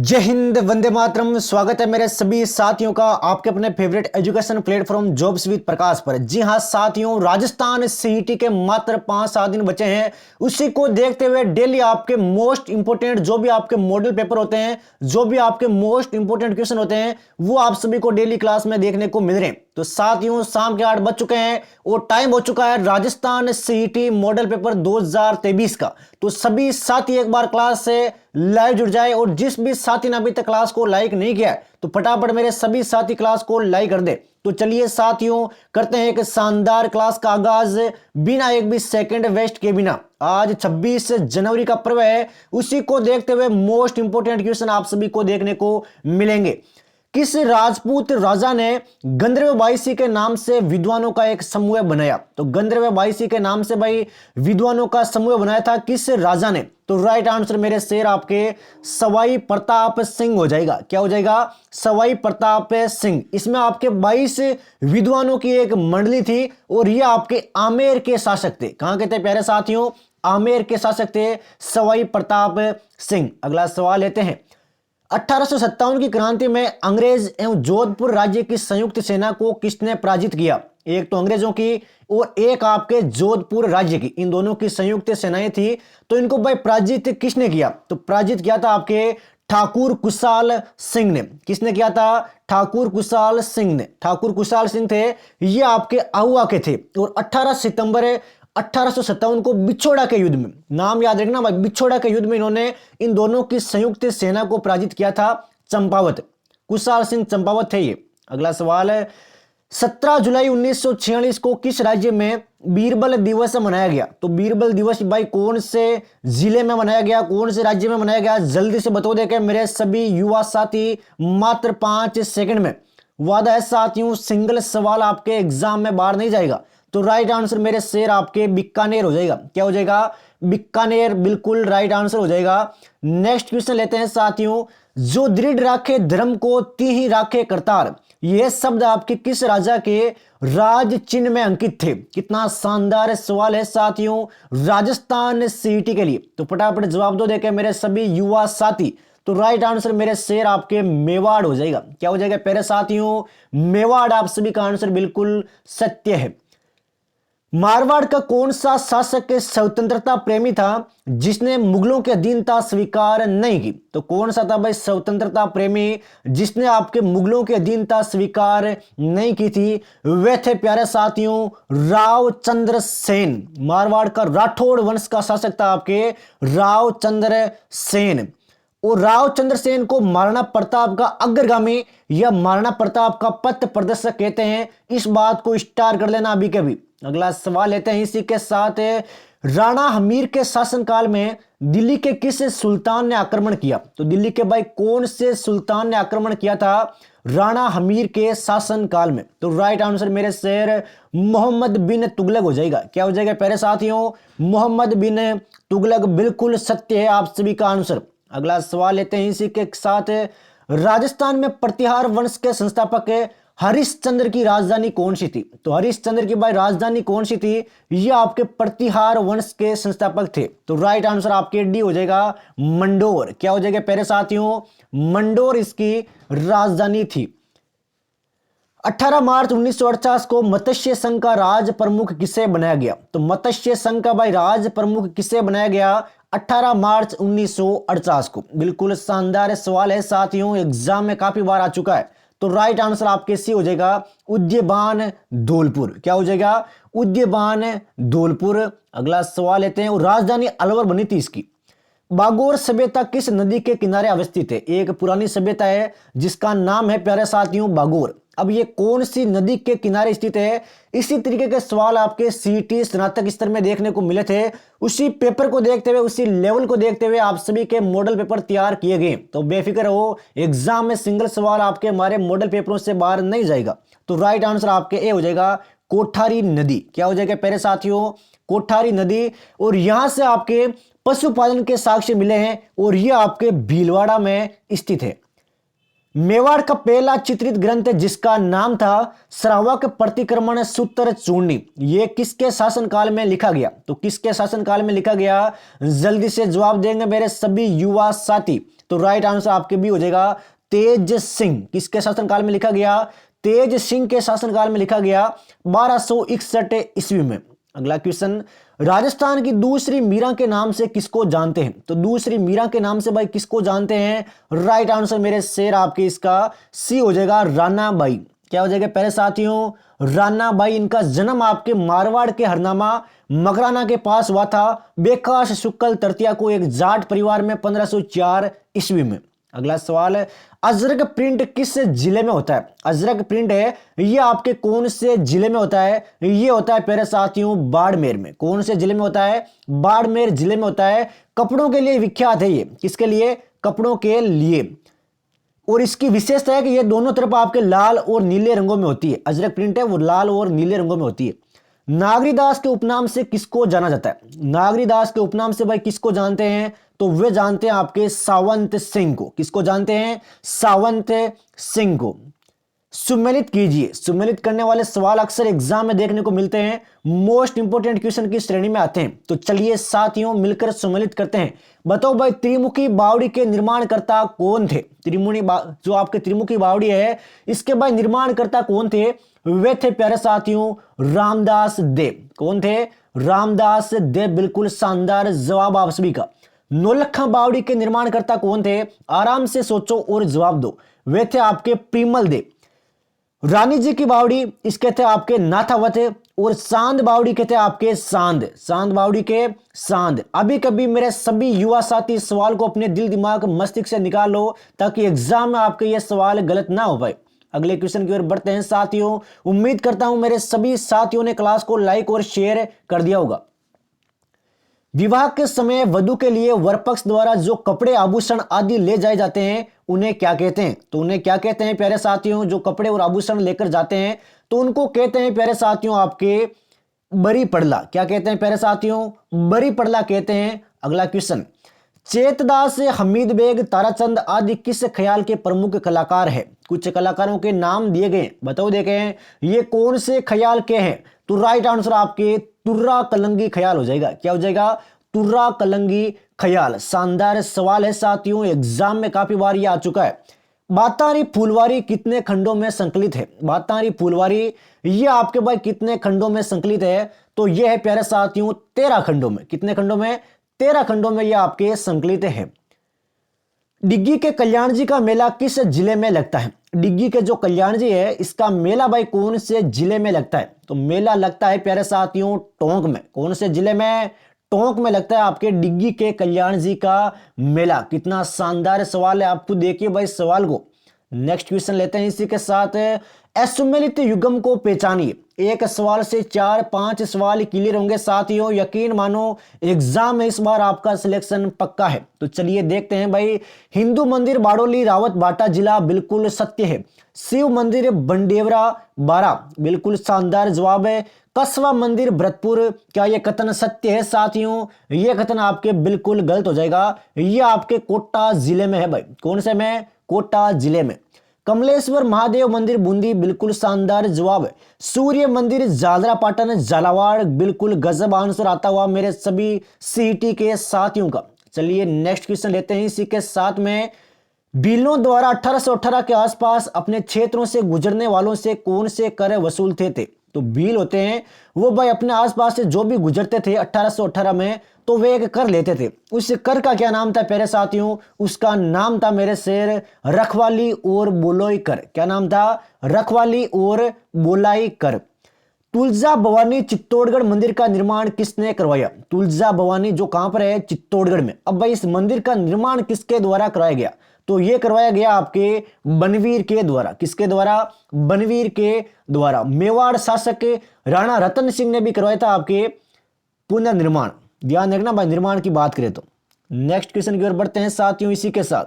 जय हिंद, वंदे मातरम। स्वागत है मेरे सभी साथियों का आपके अपने favourite education platform jobs with Prakash पर। जी हां साथियों, राजस्थान सीईटी के मात्र 5-7 दिन बचे हैं। उसी को देखते हुए डेली आपके मोस्ट इंपोर्टेंट जो भी आपके मॉडल पेपर होते हैं, जो भी आपके मोस्ट इंपोर्टेंट क्वेश्चन होते हैं, वो आप सभी को डेली क्लास में देखने को मिल रहे हैं। तो साथियों, शाम के 8 बज चुके हैं और टाइम हो चुका है राजस्थान सीईटी मॉडल पेपर 2023 का। तो सभी साथी एक बार क्लास से लाइव जुड़ जाए, और जिस भी साथी ने अभी तक क्लास को लाइक नहीं किया है तो फटाफट मेरे सभी साथी क्लास को लाइक कर दे। तो चलिए साथियों, करते हैं एक शानदार क्लास का आगाज बिना एक भी सेकंड वेस्ट के बिना। आज 26 जनवरी का पर्व है, उसी को देखते हुए मोस्ट इंपोर्टेंट क्वेश्चन आप सभी को देखने को मिलेंगे। किस राजपूत राजा ने गंधर्व बाईसी के नाम से विद्वानों का एक समूह बनाया? तो गंधर्व बाईसी के नाम से भाई विद्वानों का समूह बनाया था किस राजा ने? तो राइट आंसर मेरे शेर आपके सवाई प्रताप सिंह हो जाएगा। क्या हो जाएगा? सवाई प्रताप सिंह। इसमें आपके 22 विद्वानों की एक मंडली थी और ये आपके आमेर के शासक थे। कहां के थे प्यारे साथियों? आमेर के शासक थे सवाई प्रताप सिंह। अगला सवाल लेते हैं। 1857 की क्रांति में अंग्रेज एवं जोधपुर राज्य की संयुक्त सेना को किसने पराजित किया? एक तो अंग्रेजों की और एक आपके जोधपुर राज्य की, इन दोनों की संयुक्त सेनाएं थी। तो इनको भाई पराजित किसने किया? तो पराजित किया था आपके ठाकुर कुशाल सिंह ने। किसने किया था? ठाकुर कुशाल सिंह ने। ठाकुर कुशाल सिंह थे, ये आपके आहुआ के थे। और 18 सितंबर 1857 को बिछोड़ा के युद्ध में, नाम याद रखना भाई, बिछोड़ा के युद्ध में इन्होंने इन दोनों की संयुक्त सेना को पराजित किया था। चंपावत, कुशाल सिंह चंपावत थे ये। अगला सवाल है। 17 जुलाई 1946 को किस राज्य में बीरबल दिवस मनाया गया? तो बीरबल दिवस भाई कौन से जिले में मनाया गया, कौन से राज्य में मनाया गया? जल्दी से बता दें मेरे सभी युवा साथी, मात्र 5 सेकंड में। वादा है साथियों, सिंगल सवाल आपके एग्जाम में बाहर नहीं जाएगा। तो राइट आंसर मेरे शेर आपके बीकानेर हो जाएगा। क्या हो जाएगा? बीकानेर बिल्कुल राइट आंसर हो जाएगा। नेक्स्ट क्वेश्चन लेते हैं साथियों। जो दृढ़ राखे धर्म को तीही राखे करतार, यह शब्द आपके किस राजा के राज चिन्ह में अंकित थे? कितना शानदार सवाल है साथियों राजस्थान सीईटी के लिए। तो फटाफट जवाब दो देखे मेरे सभी युवा साथी। तो राइट आंसर मेरे शेर आपके मेवाड़ हो जाएगा। क्या हो जाएगा प्यारे साथियों? मेवाड़। आप सभी का आंसर बिल्कुल सत्य है। मारवाड़ का कौन सा शासक स्वतंत्रता प्रेमी था जिसने मुगलों की अधीनता स्वीकार नहीं की? तो कौन सा था भाई स्वतंत्रता प्रेमी जिसने आपके मुगलों की अधीनता स्वीकार नहीं की थी? वे थे प्यारे साथियों राव चंद्र सेन। मारवाड़ का राठौड़ वंश का शासक था आपके राव चंद्र सेन। और राव चंद्र सेन को महाराणा प्रताप का अग्रगामी या महाराणा प्रताप का पथ प्रदर्शक कहते हैं। इस बात को स्टार कर लेना अभी के भी। अगला सवाल लेते हैं इसी के साथ। राणा हमीर के शासनकाल में दिल्ली के किस सुल्तान ने आक्रमण किया? तो दिल्ली के भाई कौन से सुल्तान ने आक्रमण किया था राणा हमीर के शासनकाल में? तो राइट आंसर मेरे शेर मोहम्मद बिन तुगलक हो जाएगा। क्या हो जाएगा प्यारे साथियों? मोहम्मद बिन तुगलक बिल्कुल सत्य है आप सभी का आंसर। अगला सवाल लेते हैं इसी के साथ। राजस्थान में प्रतिहार वंश के संस्थापक हरिश्चंद्र की राजधानी कौन सी थी? तो हरिश्चंद्र की भाई राजधानी कौन सी थी? ये आपके प्रतिहार वंश के संस्थापक थे। तो राइट आंसर आपके डी हो जाएगा मंडोर। क्या हो जाएगा प्यारे साथियों? मंडोर इसकी राजधानी थी। 18 मार्च 1948 को मत्स्य संघ का राज प्रमुख किसे बनाया गया? तो मत्स्य संघ का भाई राज प्रमुख किसे बनाया गया 18 मार्च 1948 को? बिल्कुल शानदार सवाल है साथियों, एग्जाम में काफी बार आ चुका है। तो राइट आंसर आपके सी हो जाएगा उद्यबान धौलपुर। क्या हो जाएगा? उद्यबान धौलपुर। अगला सवाल लेते हैं। और राजधानी अलवर बनी थी इसकी। बागोर सभ्यता किस नदी के किनारे अवस्थित है? एक पुरानी सभ्यता है जिसका नाम है प्यारे साथियों बागोर। अब ये कौन सी नदी के किनारे स्थित है? इसी तरीके के सवाल आपके सीईटी स्नातक स्तर में देखने को मिले थे। उसी पेपर को देखते हुए, उसी लेवल को देखते हुए आप सभी के मॉडल पेपर तैयार किए गए। तो बेफिक्र हो, एग्जाम में सिंगल सवाल आपके हमारे मॉडल पेपरों से बाहर नहीं जाएगा। तो राइट आंसर आपके ए हो जाएगा कोठारी नदी। क्या हो जाएगा प्यारे साथियों? कोठारी नदी। और यहां से आपके पशुपालन के साक्ष्य मिले हैं और यह आपके भीलवाड़ा में स्थित है। मेवाड़ का पहला चित्रित ग्रंथ जिसका नाम था श्रावक प्रतिक्रमण सूत्र चूर्णी, ये किसके शासनकाल में लिखा गया? तो किसके शासनकाल में लिखा गया? जल्दी से जवाब देंगे मेरे सभी युवा साथी। तो राइट आंसर आपके भी हो जाएगा तेज सिंह। किसके शासनकाल में लिखा गया? तेज सिंह के शासनकाल में लिखा गया 1261 ईस्वी में। अगला क्वेश्चन, राजस्थान की दूसरी मीरा के नाम से किसको जानते हैं? तो दूसरी मीरा के नाम से भाई किसको जानते हैं? राइट आंसर मेरे शेर आपके इसका सी हो जाएगा राना बाई। क्या हो जाएगा पहले साथियों? राना बाई। इनका जन्म आपके मारवाड़ के हरनामा मकराना के पास हुआ था बेकाश शुक्ल तृतीया को एक जाट परिवार में 1504 ईस्वी में। अगला सवाल है, अजरक प्रिंट किस जिले में होता है? अजरक प्रिंट है ये आपके कौन से जिले में होता है? ये होता है प्यारे साथियों बाड़मेर में। कौन से जिले में होता है? बाड़मेर जिले में होता है। कपड़ों के लिए विख्यात है ये। किसके लिए? कपड़ों के लिए। और इसकी विशेषता है कि ये दोनों तरफ आपके लाल और नीले रंगों में होती है। अजरक प्रिंट है वो लाल और नीले रंगों में होती है। नागरीदास के उपनाम से किसको जाना जाता है? नागरीदास के उपनाम से भाई किसको जानते हैं? तो वे जानते हैं आपके सावंत सिंह को। किसको जानते हैं? सावंत सिंह को। सुमेलित कीजिए। सुमेलित करने वाले सवाल अक्सर एग्जाम में देखने को मिलते हैं, मोस्ट इंपोर्टेंट क्वेश्चन की श्रेणी में आते हैं। तो चलिए साथियों मिलकर सुमेलित करते हैं। बताओ भाई त्रिमुखी बावड़ी के निर्माणकर्ता कौन थे? जो आपके त्रिमुखी बावड़ी है इसके भाई निर्माणकर्ता कौन थे? वे थे प्यारे साथियों रामदास देव। कौन थे? रामदास देव। बिल्कुल शानदार जवाब आप सभी का। नौलखा बावड़ी के निर्माणकर्ता कौन थे? आराम से सोचो और जवाब दो। वे थे आपके प्रीमल देव। रानी जी की बावड़ी इसके थे आपके नाथावत। और सांद बावड़ी के थे आपके सांद। सांद बावड़ी के सांद। अभी कभी मेरे सभी युवा साथी सवाल को अपने दिल दिमाग मस्तिष्क से निकाल लो ताकि एग्जाम में आपके ये सवाल गलत ना हो पाए। अगले क्वेश्चन की ओर बढ़ते हैं साथियों। उम्मीद करता हूं मेरे सभी साथियों ने क्लास को लाइक और शेयर कर दिया होगा। विवाह के समय वधु के लिए वर पक्ष द्वारा जो कपड़े आभूषण आदि ले जाए जाते हैं उन्हें क्या कहते हैं? तो उन्हें क्या कहते हैं प्यारे साथियों? जो कपड़े और आभूषण लेकर जाते हैं तो उनको कहते हैं प्यारे साथियों आपके बरी पड़ला। क्या कहते हैं प्यारे साथियों? बरी पड़ला कहते हैं। अगला क्वेश्चन, चेतदास हमीद बेग ताराचंद आदि किस ख्याल के प्रमुख कलाकार हैं? कुछ कलाकारों के नाम दिए गए, बताओ देखे हैं ये कौन से ख्याल के हैं? तो राइट आंसर आपके तुर्रा कलंगी ख्याल हो जाएगा। क्या हो जाएगा? तुर्रा कलंगी ख्याल। शानदार सवाल है साथियों, एग्जाम में काफी बार ये आ चुका है। बातारी फूलवारी कितने खंडों में संकलित है? बातारी फूलवारी ये आपके भाई कितने खंडों में संकलित है? तो ये है प्यारे साथियों 13 खंडों में। कितने खंडों में? 13 खंडों में ये आपके संकलित है। डिग्गी के कल्याण जी का मेला किस जिले में लगता है? डिग्गी के जो कल्याण जी है इसका मेला भाई कौन से जिले में लगता है? तो मेला लगता है प्यारे साथियों टोंक में। कौन से जिले में? टोंक में लगता है आपके डिग्गी के कल्याण जी का मेला। कितना शानदार सवाल है, आपको देखिए भाई सवाल को। नेक्स्ट क्वेश्चन लेते हैं इसी के साथ। असुमेलित युगम को पहचानिए। एक सवाल से 4-5 सवाल क्लियर होंगे साथियों, यकीन मानो एग्जाम में इस बार आपका सिलेक्शन पक्का है। तो चलिए देखते हैं भाई। हिंदू मंदिर बाड़ोली रावत बाटा जिला, बिल्कुल सत्य है। शिव मंदिर बंडेवरा बारा, बिल्कुल शानदार जवाब है। कसवा मंदिर भरतपुर, क्या यह कथन सत्य है साथियों? यह कथन आपके बिल्कुल गलत हो जाएगा। यह आपके कोटा जिले में है भाई। कौन से में? कोटा जिले में। कमलेश्वर महादेव मंदिर बूंदी, बिल्कुल शानदार जवाब है। सूर्य मंदिर जालरा पाटन झालावाड़, बिल्कुल गजब आंसर आता हुआ मेरे सभी सीईटी के साथियों का। चलिए नेक्स्ट क्वेश्चन लेते हैं इसी के साथ में। भीलों द्वारा 1818 के आसपास अपने क्षेत्रों से गुजरने वालों से कौन से कर वसूलते थे? तो भील होते हैं वो भाई अपने आसपास से जो भी गुजरते थे 1818 में तो वे एक कर लेते थे। उस कर का क्या नाम था प्यारे साथियों? उसका नाम था मेरे शेर रखवाली और बोलाई कर। क्या नाम था? रखवाली और बोलाई कर। तुलजा भवानी चित्तौड़गढ़ मंदिर का निर्माण किसने करवाया? तुलजा भवानी जो कहां पर है? चित्तौड़गढ़ में। अब भाई इस मंदिर का निर्माण किसके द्वारा कराया गया? तो यह करवाया गया आपके बनवीर के द्वारा। किसके द्वारा? बनवीर के द्वारा। मेवाड़ शासक राणा रतन सिंह ने भी करवाया था आपके पुनर्निर्माण। ध्यान रखना भाई निर्माण की बात करें तो। नेक्स्ट क्वेश्चन की ओर बढ़ते हैं साथियों इसी के साथ।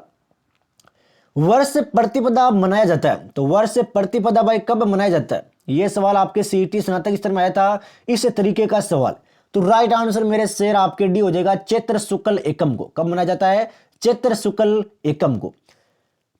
वर्ष प्रतिपदा मनाया जाता है, तो वर्ष प्रतिपदा भाई कब मनाया जाता है? यह सवाल आपके सीईटी स्नातक स्तर में आया था इस तरीके का सवाल। तो राइट आंसर मेरे शेर आपके डी हो जाएगा चैत्र शुक्ल एकम को। कब मनाया जाता है? चैत्र शुक्ल एकम को।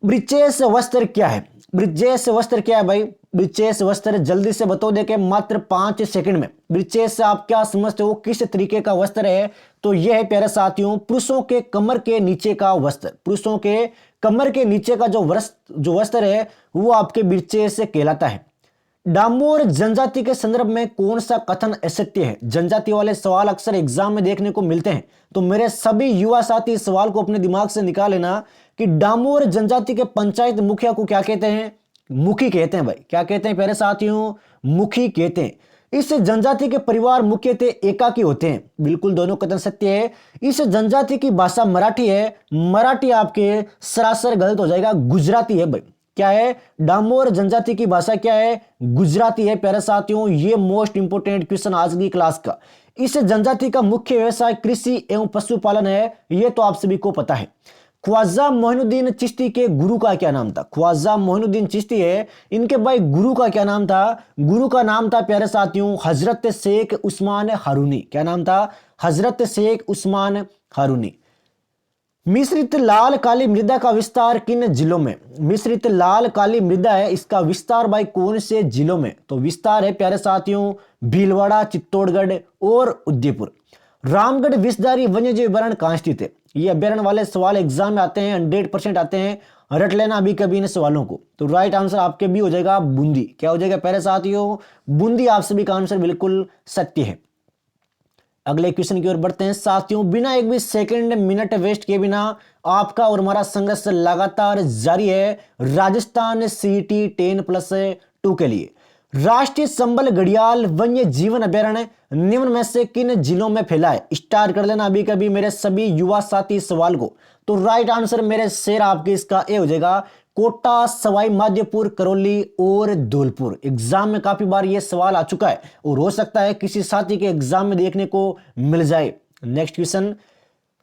ब्रिजेश वस्त्र क्या है? ब्रिजेश वस्त्र क्या है भाई? ब्रिजेश वस्त्र जल्दी से बता दे के मात्र 5 सेकंड में। ब्रिजेश आप क्या समझते हो किस तरीके का वस्त्र है? तो यह है प्यारे साथियों पुरुषों के कमर के नीचे का वस्त्र। पुरुषों के कमर के नीचे का जो वस्त्र है वो आपके ब्रिजेश से कहलाता है। डामोर जनजाति के संदर्भ में कौन सा कथन असत्य है? जनजाति वाले सवाल अक्सर एग्जाम में देखने को मिलते हैं, तो मेरे सभी युवा साथी इस सवाल को अपने दिमाग से निकाल लेना कि डामोर जनजाति के पंचायत मुखिया को क्या कहते हैं? मुखी कहते हैं भाई। क्या कहते हैं प्यारे साथियों? मुखी कहते हैं। इस जनजाति के परिवार मुख्यतः एकाकी होते हैं। बिल्कुल दोनों कथन सत्य है। इस जनजाति की भाषा मराठी है। मराठी आपके सरासर गलत हो जाएगा, गुजराती है भाई। क्या है? डामोर जनजाति की भाषा क्या है? गुजराती है प्यारे साथियों। ये मोस्ट इंपोर्टेंट क्वेश्चन आज की क्लास का। इस जनजाति का मुख्य व्यवसाय कृषि एवं पशुपालन है, ये तो आप सभी को पता है। ख्वाजा मोइनुद्दीन चिश्ती के गुरु का क्या नाम था? ख्वाजा मोइनुद्दीन चिश्ती है, इनके भाई गुरु का क्या नाम था? गुरु का नाम था प्यारे साथियों हजरत शेख उस्मान हारूनी। क्या नाम था? हजरत शेख उस्मान हारूनी। मिश्रित लाल काली मृदा का विस्तार किन जिलों में? मिश्रित लाल काली मृदा है, इसका विस्तार भाई कौन से जिलों में? तो विस्तार है प्यारे साथियों भीलवाड़ा, चित्तौड़गढ़ और उदयपुर। रामगढ़ विषधारी वन्यजीव अभयारण्य कहां स्थित है? ये अभयारण्य वाले सवाल एग्जाम में आते हैं, 100% आते हैं, रट लेना अभी कभी इन सवालों को। तो राइट आंसर आपके भी हो जाएगा बूंदी। क्या हो जाएगा प्यारे साथियों? बूंदी। आप सभी का आंसर बिल्कुल सत्य है। अगले क्वेश्चन की ओर बढ़ते हैं साथियों। बिना एक भी सेकंड मिनट वेस्ट किए बिना आपका और हमारा संघर्ष लगातार जारी है राजस्थान सीईटी 10+2 के लिए। राष्ट्रीय संबल घड़ियाल वन्य जीवन अभयारण्य निम्न में से किन जिलों में फैला है? स्टार कर लेना अभी कभी मेरे सभी युवा साथी सवाल को। तो राइट आंसर मेरे शेर आपके इसका ए हो जाएगा कोटा, सवाई माधोपुर, करौली और धौलपुर। एग्जाम में काफी बार ये सवाल आ चुका है और हो सकता है किसी साथी के एग्जाम में देखने को मिल जाए। नेक्स्ट क्वेश्चन,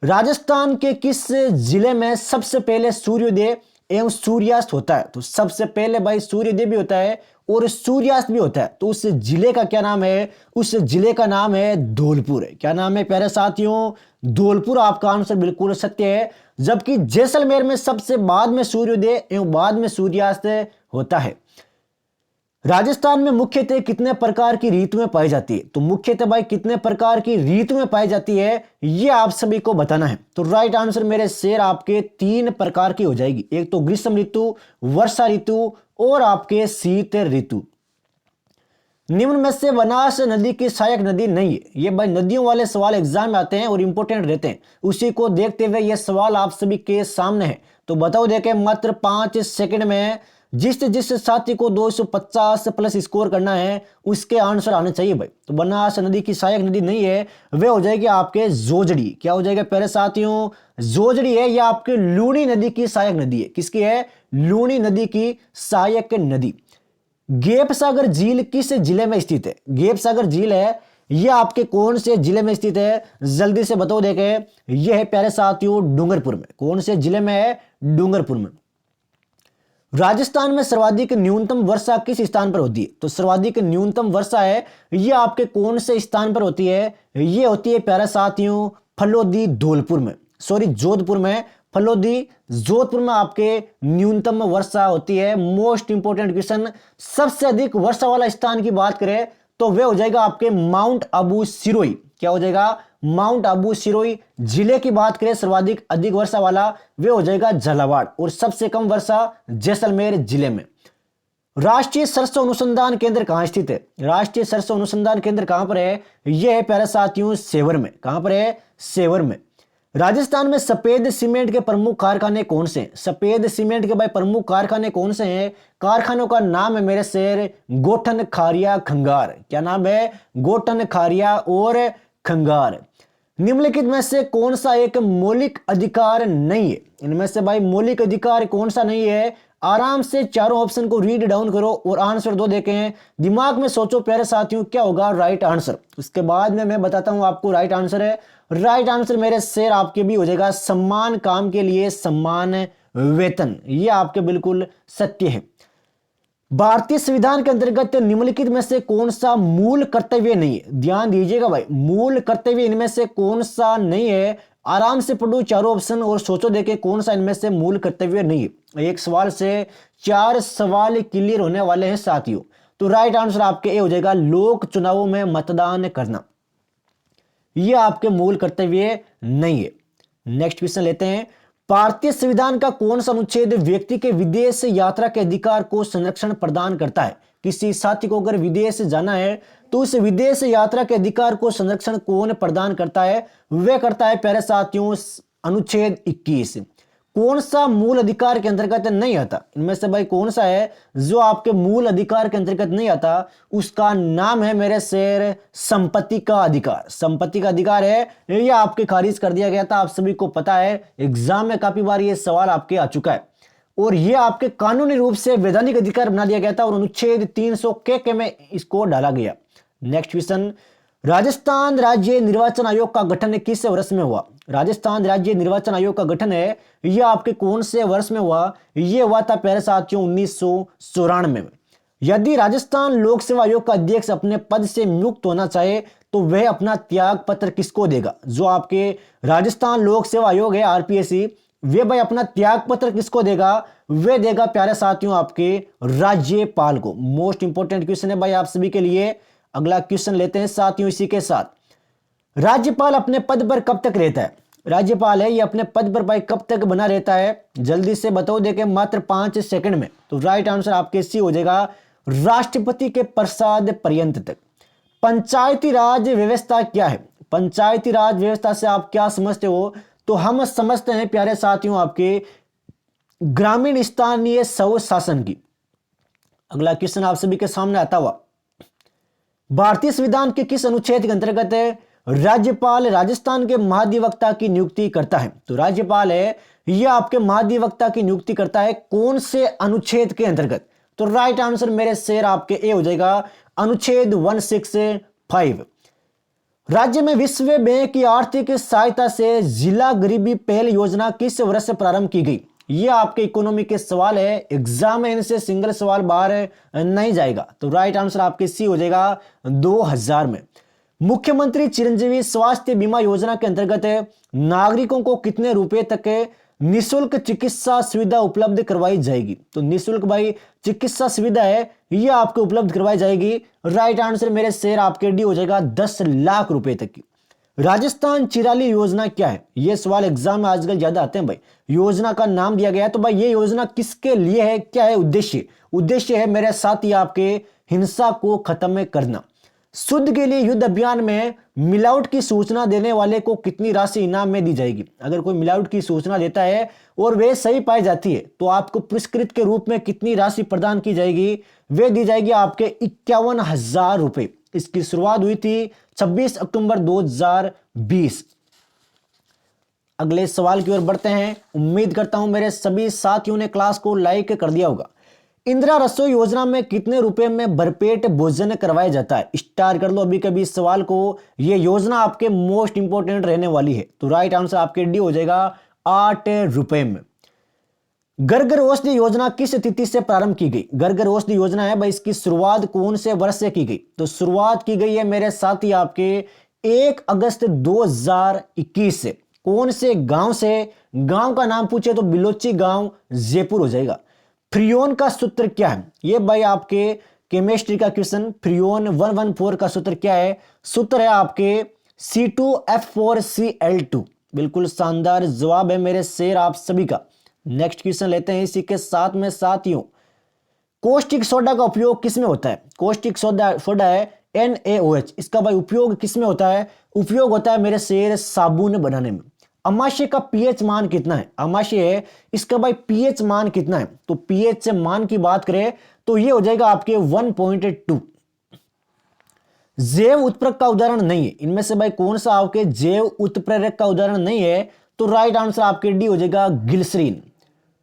राजस्थान के किस जिले में सबसे पहले सूर्योदय एवं सूर्यास्त होता है? तो सबसे पहले भाई सूर्योदय भी होता है और सूर्यास्त भी होता है। तो उस जिले का क्या नाम है? उस जिले का नाम है धौलपुर। क्या नाम है प्यारे साथियों? धौलपुर। आपका आंसर बिल्कुल सत्य है। जबकि जैसलमेर में सबसे बाद में सूर्योदय एवं बाद में सूर्यास्त होता है। राजस्थान में मुख्यतः कितने प्रकार की ऋतुएं पाई जाती है? तो मुख्यतः भाई कितने प्रकार की ऋतुएं पाई जाती है ये आप सभी को बताना है। तो राइट आंसर मेरे शेर आपके 3 प्रकार की हो जाएगी। एक तो ग्रीष्म ऋतु, वर्षा ऋतु और आपके शीत ऋतु। निम्न में से बनास नदी की सहायक नदी नहीं है। ये भाई नदियों वाले सवाल एग्जाम में आते हैं और इंपोर्टेंट रहते हैं, उसी को देखते हुए ये सवाल आप सभी के सामने है। तो बताओ देखें मात्र 5 सेकंड में जिस साथी को 250+ स्कोर करना है उसके आंसर आने चाहिए भाई। तो बनास नदी की सहायक नदी नहीं है, वे हो जाएगी आपके जोजड़ी। क्या हो जाएगा प्यारे साथियों? जोजड़ी है। यह आपके लूनी नदी की सहायक नदी है। किसकी है? लूनी नदी की सहायक नदी। गेप सागर झील किस जिले में स्थित है? गेप सागर झील है, यह आपके कौन से जिले में स्थित है? जल्दी से बताओ देखें। यह है प्यारे साथियों डूंगरपुर में। कौन से जिले में है? डूंगरपुर में। राजस्थान में सर्वाधिक न्यूनतम वर्षा किस स्थान पर होती है? तो सर्वाधिक न्यूनतम वर्षा है, यह आपके कौन से स्थान पर होती है? यह होती है प्यारे साथियों फलोदी धौलपुर में, सॉरी जोधपुर में। फलोदी जोधपुर में आपके न्यूनतम वर्षा होती है। मोस्ट इंपोर्टेंट क्वेश्चन, सबसे अधिक वर्षा वाला स्थान की बात करें तो वह हो जाएगा आपके माउंट आबू सिरोही। क्या हो जाएगा? माउंट आबू सिरोही। जिले की बात करें सर्वाधिक अधिक वर्षा वाला वह हो जाएगा झालावाड़, और सबसे कम वर्षा जैसलमेर जिले में। राष्ट्रीय सरसों अनुसंधान केंद्र कहां स्थित है? राष्ट्रीय सरसों अनुसंधान केंद्र कहां पर है? यह है प्यारे साथियों सेवर में। कहां पर है? सेवर में। राजस्थान में सफेद सीमेंट के प्रमुख कारखाने कौन से हैं? सफेद सीमेंट के भाई प्रमुख कारखाने कौन से हैं? कारखानों का नाम है मेरे शेर गोठन, खारिया, खंगार। क्या नाम है? गोठन, खारिया और खंगार। निम्नलिखित में से कौन सा एक मौलिक अधिकार नहीं है? इनमें से भाई मौलिक अधिकार कौन सा नहीं है? आराम से चारों ऑप्शन को रीड डाउन करो और आंसर दो देखें। दिमाग में सोचो प्यारे साथियों क्या होगा राइट आंसर। उसके बाद में मैं बताता हूं आपको राइट आंसर है। राइट आंसर मेरे शेर आपके भी हो जाएगा सम्मान काम के लिए सम्मान वेतन। ये आपके बिल्कुल सत्य है। भारतीय संविधान के अंतर्गत निम्नलिखित में से कौन सा मूल कर्तव्य नहीं है? ध्यान दीजिएगा भाई, मूल कर्तव्य इनमें से कौन सा नहीं है? आराम से पढ़ो चारों ऑप्शन और सोचो देखे कौन सा इनमें से मूल कर्तव्य नहीं है। एक सवाल से 4 सवाल क्लियर होने वाले हैं साथियों। तो राइट आंसर आपके ए हो जाएगा, लोक चुनावों में मतदान करना, यह आपके मूल कर्तव्य नहीं है। नेक्स्ट क्वेश्चन लेते हैं, भारतीय संविधान का कौन सा अनुच्छेद व्यक्ति के विदेश यात्रा के अधिकार को संरक्षण प्रदान करता है। किसी साथी को अगर विदेश जाना है तो उस विदेश यात्रा के अधिकार को संरक्षण कौन प्रदान करता है, वह करता है प्यारे साथियों अनुच्छेद 21। कौन सा मूल अधिकार के अंतर्गत नहीं आता, इनमें से भाई कौन सा है जो आपके मूल अधिकार के अंतर्गत नहीं आता, उसका नाम है मेरे शेर संपत्ति का अधिकार। संपत्ति का अधिकार है, यह आपके खारिज कर दिया गया था, आप सभी को पता है, एग्जाम में काफी बार ये सवाल आपके आ चुका है और यह आपके कानूनी रूप से वैधानिक अधिकार बना दिया गया था और अनुच्छेद 300 के में इसको डाला गया। नेक्स्ट क्वेश्चन, राजस्थान राज्य निर्वाचन आयोग का गठन किस वर्ष में हुआ। राजस्थान राज्य निर्वाचन आयोग का गठन है, यह आपके कौन से वर्ष में हुआ, यह हुआ था प्यारे साथियों 1994 में। यदि राजस्थान लोक सेवा आयोग का अध्यक्ष अपने पद से नियुक्त होना चाहे तो वह अपना त्याग पत्र किसको देगा। जो आपके राजस्थान लोक सेवा आयोग है आरपीएससी, वे भाई अपना त्याग पत्र किसको देगा, वे देगा प्यारे साथियों आपके राज्यपाल को। मोस्ट इंपोर्टेंट क्वेश्चन है भाई आप सभी के लिए। अगला क्वेश्चन लेते हैं साथियों इसी के साथ, राज्यपाल अपने पद पर कब तक रहता है। राज्यपाल है ये अपने पद पर भाई कब तक बना रहता है, जल्दी से बताओ देखे मात्र 5 सेकंड में। तो राइट आंसर आपके सी हो जाएगा, राष्ट्रपति के प्रसाद पर्यंत तक। पंचायती राज व्यवस्था क्या है, पंचायती राज व्यवस्था से आप क्या समझते हो, तो हम समझते हैं प्यारे साथियों आपके ग्रामीण स्थानीय स्वशासन की। अगला क्वेश्चन आप सभी के सामने आता हुआ, भारतीय संविधान के किस अनुच्छेद के अंतर्गत है राज्यपाल राजस्थान के महाधिवक्ता की नियुक्ति करता है। तो राज्यपाल है यह आपके महाधिवक्ता की नियुक्ति करता है कौन से अनुच्छेद के अंतर्गत। तो राइट आंसर मेरे शेर आपके ए हो जाएगा, अनुच्छेद 165। राज्य में विश्व बैंक की आर्थिक सहायता से जिला गरीबी पहल योजना किस वर्ष से प्रारंभ की गई। यह आपके इकोनॉमी के सवाल है, एग्जाम में इनसे सिंगल सवाल बाहर नहीं जाएगा। तो राइट आंसर आपके सी हो जाएगा 2000 में। मुख्यमंत्री चिरंजीवी स्वास्थ्य बीमा योजना के अंतर्गत नागरिकों को कितने रुपए तक निःशुल्क चिकित्सा सुविधा उपलब्ध करवाई जाएगी। तो निःशुल्क भाई चिकित्सा सुविधा है यह आपको उपलब्ध करवाई जाएगी। राइट आंसर मेरे शेर आपके डी हो जाएगा 10 लाख रुपए तक की। राजस्थान चिराली योजना क्या है, यह सवाल एग्जाम में आजकल ज्यादा आते हैं भाई। योजना का नाम दिया गया है तो भाई ये योजना किसके लिए है, क्या है उद्देश्य। उद्देश्य है मेरे साथी आपके हिंसा को खत्म करना। शुद्ध के लिए युद्ध अभियान में मिलावट की सूचना देने वाले को कितनी राशि इनाम में दी जाएगी। अगर कोई मिलावट की सूचना देता है और वे सही पाई जाती है तो आपको पुरस्कृत के रूप में कितनी राशि प्रदान की जाएगी, वे दी जाएगी आपके 51,000 रुपए। इसकी शुरुआत हुई थी 26 अक्टूबर 2020। अगले सवाल की ओर बढ़ते हैं। उम्मीद करता हूं मेरे सभी साथियों ने क्लास को लाइक कर दिया होगा। इंदिरा रसोई योजना में कितने रुपए में भरपेट भोजन करवाया जाता है। स्टार कर लो अभी कभी इस सवाल को, यह योजना आपके मोस्ट इंपोर्टेंट रहने वाली है। तो राइट आंसर आपके डी हो जाएगा 8 रुपए में। घर घर औषधि योजना किस तिथि से प्रारंभ की गई। घर घर औषधि योजना है भाई, इसकी शुरुआत कौन से वर्ष से की गई। तो शुरुआत की गई है मेरे साथी आपके 1 अगस्त 2021 से। कौन से गांव से, गांव का नाम पूछे तो बिलोची गांव जयपुर हो जाएगा। फ्रियोन का सूत्र क्या है, ये भाई आपके केमिस्ट्री का क्वेश्चन। फ्रियोन 114 का सूत्र क्या है, सूत्र है आपके C2F4Cl2। बिल्कुल शानदार जवाब है मेरे शेर आप सभी का। नेक्स्ट क्वेश्चन लेते हैं इसी के साथ में साथियों, कॉस्टिक सोडा का उपयोग किसमें होता है। कॉस्टिक सोडा है NaOH, इसका भाई उपयोग किसमें होता है, उपयोग होता है मेरे शेर साबुन बनाने में। अमाशय का पीएच मान कितना है, अमाशय है इसका भाई पीएच मान कितना है। तो पीएच से मान की बात करें तो ये हो जाएगा आपके 1.2। जैव उत्प्रेरक का उदाहरण नहीं है, इनमें से भाई कौन सा आपके जैव उत्प्रेरक का उदाहरण नहीं है। तो राइट आंसर आपके डी हो जाएगा ग्लिसरीन।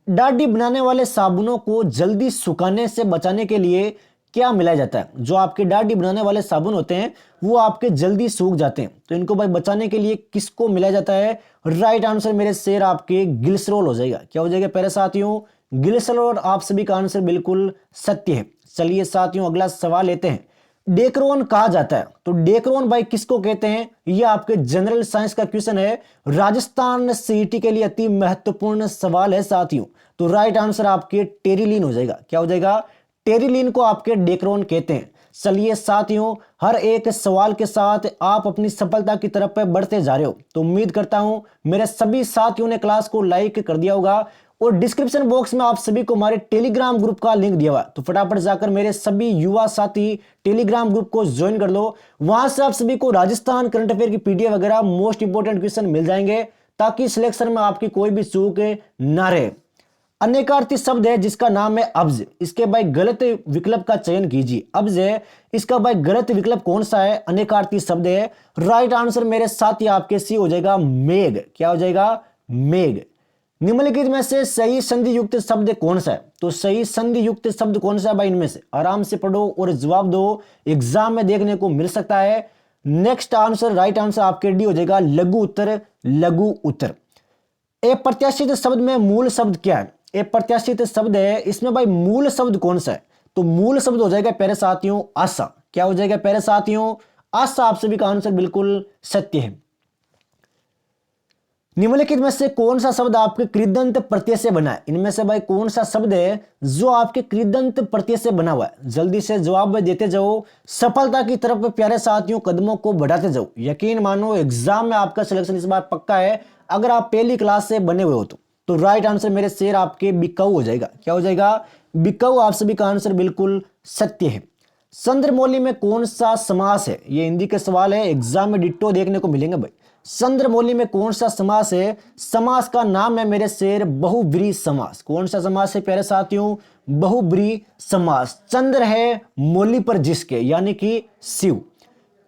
दाढ़ी बनाने वाले साबुनों को जल्दी सुखाने से बचाने के लिए क्या मिलाया जाता है। जो आपके दाढ़ी बनाने वाले साबुन होते हैं वो आपके जल्दी सूख जाते हैं, तो इनको भाई बचाने के लिए किसको मिलाया जाता है। राइट आंसर मेरे शेर आपके ग्लिसरॉल हो जाएगा। क्या हो जाएगा प्यारे साथियों, ग्लिसरॉल। आप सभी का आंसर बिल्कुल सत्य है। चलिए साथियों अगला सवाल लेते हैं। डेक्रोन कहा जाता है? तो डेक्रोन भाई किसको कहते हैं? ये आपके जनरल साइंस का क्वेश्चन है, राजस्थान सीईटी के लिए अति महत्वपूर्ण सवाल है साथियों। तो राइट आंसर आपके टेरिलीन हो जाएगा। क्या हो जाएगा? टेरिलीन को आपके डेक्रोन कहते हैं। चलिए साथियों, हर एक सवाल के साथ आप अपनी सफलता की तरफ पे बढ़ते जा रहे हो। तो उम्मीद करता हूं मेरे सभी साथियों ने क्लास को लाइक कर दिया होगा और डिस्क्रिप्शन बॉक्स में आप सभी को हमारे टेलीग्राम ग्रुप का लिंक दिया हुआ है। तो फटाफट जाकर मेरे सभी युवा साथी टेलीग्राम ग्रुप को ज्वाइन कर लो। वहां से आप सभी को राजस्थान करंट अफेयर की पीडीएफ वगैरह मोस्ट इंपोर्टेंट क्वेश्चन मिल जाएंगे, ताकि सिलेक्शन में आपकी कोई भी चूक ना रहे। अनेकार्थी शब्द है जिसका नाम है अब्ज, इसके भाई गलत विकल्प का चयन कीजिए। अब्ज है, इसका भाई गलत विकल्प कौन सा है? अनेकार्थी शब्द है। राइट आंसर मेरे साथ ही आपके सी हो जाएगा मेघ। क्या हो जाएगा? मेघ। निम्नलिखित में से सही संधि युक्त शब्द कौन सा है? तो सही संधि युक्त शब्द कौन सा है भाई? इनमें से आराम से पढ़ो और जवाब दो, एग्जाम में देखने को मिल सकता है। नेक्स्ट आंसर, राइट आंसर आपके डी हो जाएगा लघु उत्तर। लघु उत्तर। अप्रत्याशित शब्द में मूल शब्द क्या है? अप्रत्याशित शब्द है, इसमें भाई मूल शब्द कौन सा है? तो मूल शब्द हो जाएगा प्यारे साथियों आशा। क्या हो जाएगा प्यारे साथियों? आशा। आप सभी का आंसर बिल्कुल सत्य है। निम्नलिखित में से कौन सा शब्द आपके कृदंत प्रत्यय से बना है? इनमें से भाई कौन सा शब्द है जो आपके कृदंत प्रत्यय से बना हुआ है? जल्दी से जवाब देते जाओ, सफलता की तरफ प्यारे साथियों कदमों को बढ़ाते जाओ। यकीन मानो एग्जाम में आपका सिलेक्शन इस बार पक्का है, अगर आप पहली क्लास से बने हुए हो तो राइट आंसर मेरे शेर आपके बिकाऊ हो जाएगा। क्या हो जाएगा? बिकाऊ। आप सभी का आंसर बिल्कुल सत्य है। चंद्रमौली में कौन सा समास है? ये हिंदी के सवाल है, एग्जाम में डिट्टो देखने को मिलेंगे भाई। चंद्रमौली में कौन सा समास है? समास का नाम है मेरे शेर बहुब्रीहि समास। कौन सा समास है प्यारे साथियों? बहुब्रीहि समास। चंद्र है मौली पर जिसके, यानी कि शिव।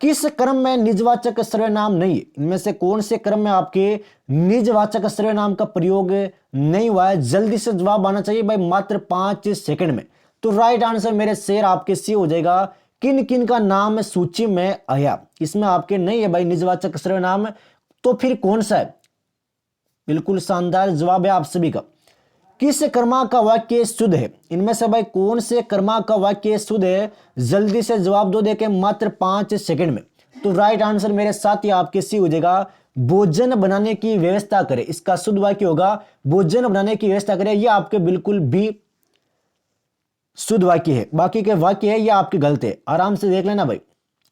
किस क्रम में निजवाचक सर्वनाम नहीं है? इनमें से कौन से क्रम में आपके निजवाचक सर्वनाम का प्रयोग नहीं हुआ है? जल्दी से जवाब आना चाहिए भाई, मात्र 5 सेकंड में। तो राइट आंसर मेरे शेर आपके सी हो जाएगा। किन किन का नाम सूची में आया? इसमें आपके नहीं है भाई निजवाचक सर्वनाम, तो फिर कौन सा है? बिल्कुल शानदार जवाब है आप सभी का। किस कर्मा का वाक्य शुद्ध है? इनमें से भाई कौन से कर्मा का वाक्य शुद्ध है? जल्दी से जवाब दो देके मात्र 5 सेकंड में। तो राइट आंसर मेरे साथ ही आपके सी हो जाएगा भोजन बनाने की व्यवस्था करे। इसका शुद्ध वाक्य होगा भोजन बनाने की व्यवस्था करे। ये आपके बिल्कुल भी शुद्ध वाक्य है, बाकी के वाक्य है ये आपके गलत है। आराम से देख लेना भाई।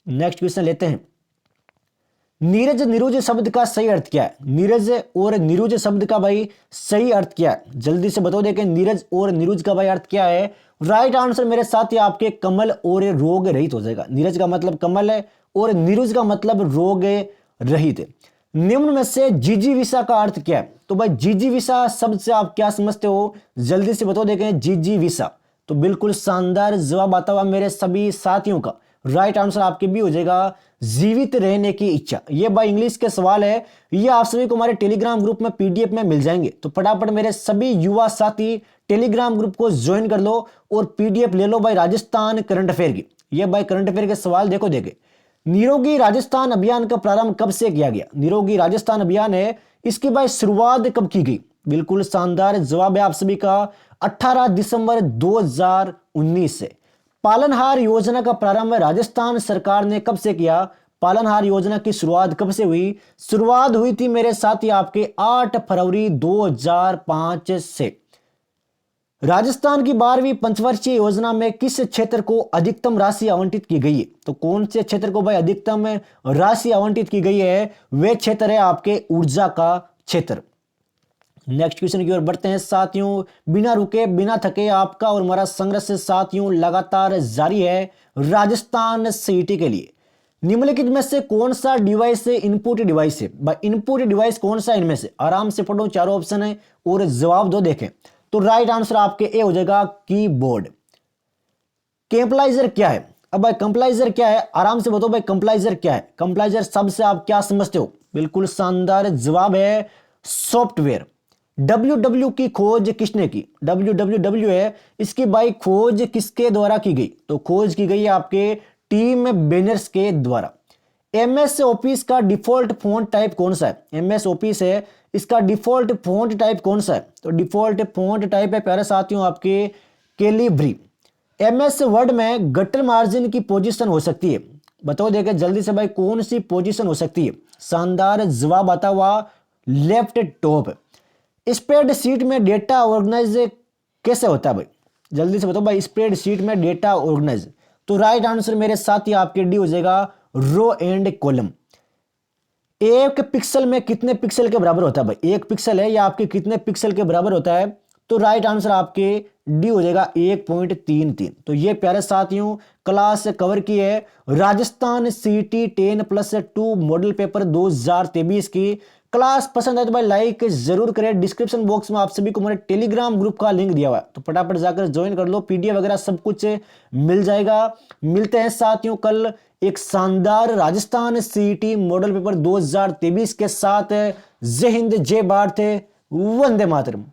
नेक्स्ट क्वेश्चन लेते हैं। नीरज निरुज शब्द का सही अर्थ क्या है? नीरज और निरुज शब्द का भाई सही अर्थ क्या है? जल्दी से बताओ देखें, नीरज और निरुज का भाई अर्थ क्या है? राइट आंसर मेरे साथ ही आपके कमल और रोग रहित हो जाएगा। नीरज का मतलब कमल है और निरुज का मतलब रोग रहित है। निम्न में से जिजीविषा का अर्थ क्या है? तो भाई जिजीविषा शब्द से आप क्या समझते हो? जल्दी से बताओ देखें जिजीविषा। तो बिल्कुल शानदार जवाब आता हुआ मेरे सभी साथियों का। राइट आंसर आपके भी हो जाएगा जीवित रहने की इच्छा। ये भाई इंग्लिश के सवाल है, ये आप सभी को हमारे टेलीग्राम ग्रुप में पीडीएफ में मिल जाएंगे। तो फटाफट मेरे सभी युवा साथी टेलीग्राम ग्रुप को ज्वाइन कर लो और पीडीएफ ले लो भाई राजस्थान करंट अफेयर की। ये भाई करंट अफेयर के सवाल देखो देखे। निरोगी राजस्थान अभियान का प्रारंभ कब से किया गया? निरोगी राजस्थान अभियान है, इसकी भाई शुरुआत कब की गई? बिल्कुल शानदार जवाब है आप सभी का 18 दिसंबर 2019 से। पालनहार योजना का प्रारंभ राजस्थान सरकार ने कब से किया? पालनहार योजना की शुरुआत कब से हुई? शुरुआत हुई थी मेरे साथी आपके 8 फरवरी 2005 से। राजस्थान की 12वीं पंचवर्षीय योजना में किस क्षेत्र को अधिकतम राशि आवंटित की गई है? तो कौन से क्षेत्र को भाई अधिकतम राशि आवंटित की गई है? वे क्षेत्र है आपके ऊर्जा का क्षेत्र। नेक्स्ट क्वेश्चन की ओर बढ़ते हैं साथियों। बिना रुके बिना थके आपका और हमारा संघर्ष साथियों लगातार जारी है राजस्थान सीईटी के लिए। निम्नलिखित में से कौन सा डिवाइस है इनपुट डिवाइस है? भाई इनपुट डिवाइस कौन सा इनमें से? आराम से पढ़ो, चारों ऑप्शन है और जवाब दो देखें। तो राइट आंसर आपके ए हो जाएगा कीबोर्ड। कंप्लाइजर क्या है? अब भाई कंप्लाइजर क्या है? आराम से बताओ भाई कंप्लाइजर क्या है? कंप्लाइजर शब्द से आप क्या समझते हो? बिल्कुल शानदार जवाब है सॉफ्टवेयर। www की खोज किसने की? www है, इसकी भाई खोज किसके द्वारा की गई? तो खोज की गई आपके टीम बेनर्स के द्वारा। एमएस ऑफिस का डिफॉल्ट फॉन्ट टाइप कौन सा है? एमएस ऑफिस है, इसका डिफॉल्ट फॉन्ट टाइप कौन सा है? तो डिफॉल्ट फॉन्ट टाइप है प्यारे साथियों आपके कैलिब्री। एमएस वर्ड में गटर मार्जिन की पोजीशन हो सकती है, बताओ देखे जल्दी से भाई कौन सी पोजीशन हो सकती है। शानदार जवाब आता हुआ लेफ्ट टॉप। स्प्रेडशीट में डेटा ऑर्गेनाइज कैसे होता है भाई, जल्दी से बताओ भाई स्प्रेडशीट में डेटा ऑर्गेनाइज। तो राइट आंसर मेरे साथ ही आपके डी हो जाएगा रो एंड कॉलम। एक पिक्सल में कितने पिक्सल के बराबर होता है भाई, एक पिक्सल है या आपके कितने पिक्सल के बराबर होता है। तो राइट आंसर आपके डी हो जाएगा 1.33। तो ये प्यारे साथियों क्लास कवर की है राजस्थान सीटी 10+2 मॉडल पेपर 2023 की। क्लास पसंद आए तो भाई लाइक जरूर करें। डिस्क्रिप्शन बॉक्स में आप सभी को मेरे टेलीग्राम ग्रुप का लिंक दिया हुआ है, तो फटाफट जाकर ज्वाइन कर लो, पीडीएफ वगैरह सब कुछ मिल जाएगा। मिलते हैं साथियों कल एक शानदार राजस्थान सीटी मॉडल पेपर 2023 के साथ। जय हिंद, जय भारत, वंदे मातरम।